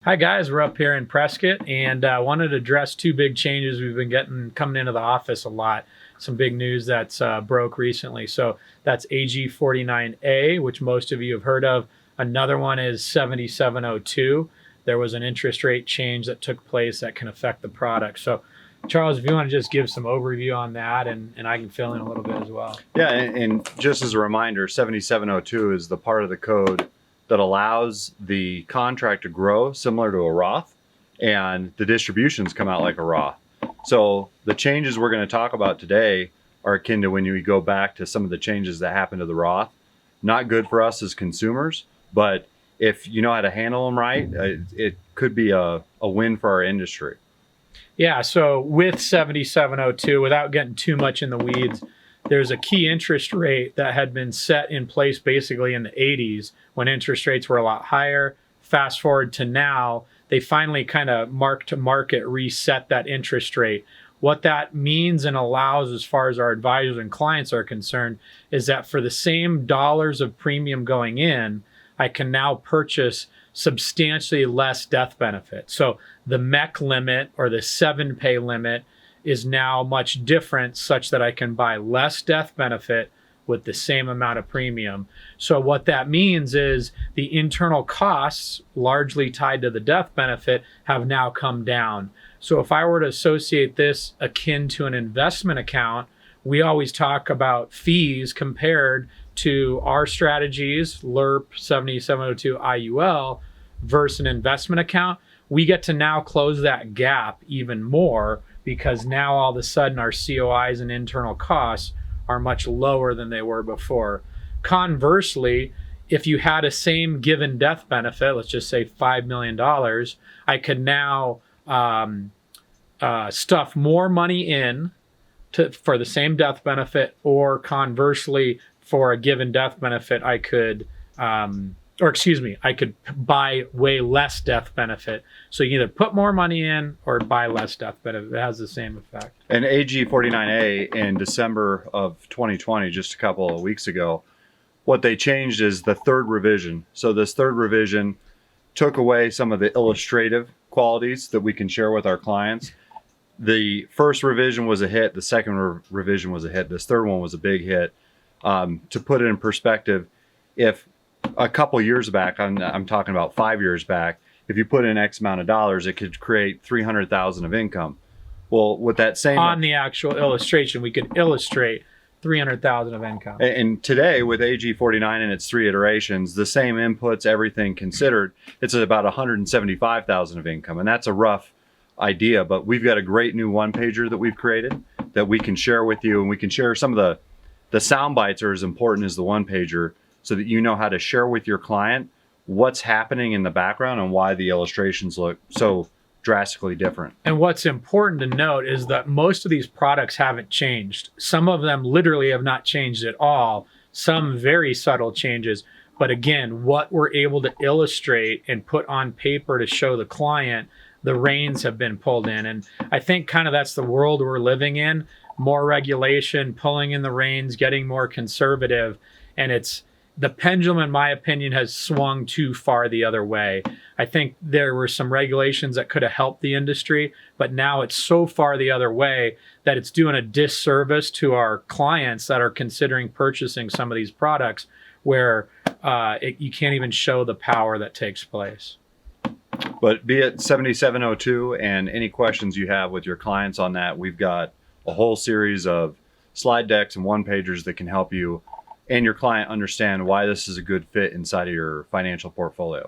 Hi guys, we're up here in Prescott and I wanted to address two big changes we've been getting coming into the office a lot. Some big news that's broke recently. So that's AG49a, which most of you have heard of. Another one is 7702. There was an interest rate change that took place that can affect the product. So Charles, if you want to just give some overview on that and I can fill in a little bit as well. Yeah, and just as a reminder, 7702 is the part of the code that allows the contract to grow similar to a Roth, and the distributions come out like a Roth. So the changes we're going to talk about today are akin to when you go back to some of the changes that happened to the Roth. Not good for us as consumers, but if you know how to handle them right, it could be a win for our industry. Yeah, so with 7702, without getting too much in the weeds, there's a key interest rate that had been set in place basically in the 80s when interest rates were a lot higher. Fast forward to now, they finally kind of mark to market reset that interest rate. What that means and allows as far as our advisors and clients are concerned is that for the same dollars of premium going in, I can now purchase substantially less death benefit. So the MEC limit or the 7-pay limit is now much different, such that I can buy less death benefit with the same amount of premium. So what that means is the internal costs, largely tied to the death benefit, have now come down. So if I were to associate this akin to an investment account, we always talk about fees compared to our strategies, LIRP, 7702 IUL, versus an investment account. We get to now close that gap even more, because now all of a sudden our COIs and internal costs are much lower than they were before. Conversely, if you had a same given death benefit, let's just say $5 million, I could now stuff more money in for the same death benefit, or conversely, for a given death benefit, I could I could buy way less death benefit. So you can either put more money in or buy less death benefit. It has the same effect. And AG49a in December of 2020, just a couple of weeks ago, what they changed is the third revision. So this third revision took away some of the illustrative qualities that we can share with our clients. The first revision was a hit. The second revision was a hit. This third one was a big hit. To put it in perspective, if a couple years back, I'm talking about 5 years back, if you put in X amount of dollars, it could create 300,000 of income. Well, with that same on the actual illustration, we could illustrate 300,000 of income. And today with AG49 and its 3 iterations, the same inputs, everything considered, it's about 175,000 of income. And that's a rough idea, but we've got a great new one-pager that we've created that we can share with you, and we can share some of the sound bites are as important as the one-pager, so that you know how to share with your client what's happening in the background and why the illustrations look so drastically different. And what's important to note is that most of these products haven't changed. Some of them literally have not changed at all. Some very subtle changes. But again, what we're able to illustrate and put on paper to show the client, the reins have been pulled in. And I think kind of that's the world we're living in. More regulation, pulling in the reins, getting more conservative. And the pendulum, in my opinion, has swung too far the other way. I think there were some regulations that could have helped the industry, but now it's so far the other way that it's doing a disservice to our clients that are considering purchasing some of these products, where you can't even show the power that takes place. But be it 7702 and any questions you have with your clients on that, we've got a whole series of slide decks and one-pagers that can help you and your client understand why this is a good fit inside of your financial portfolio.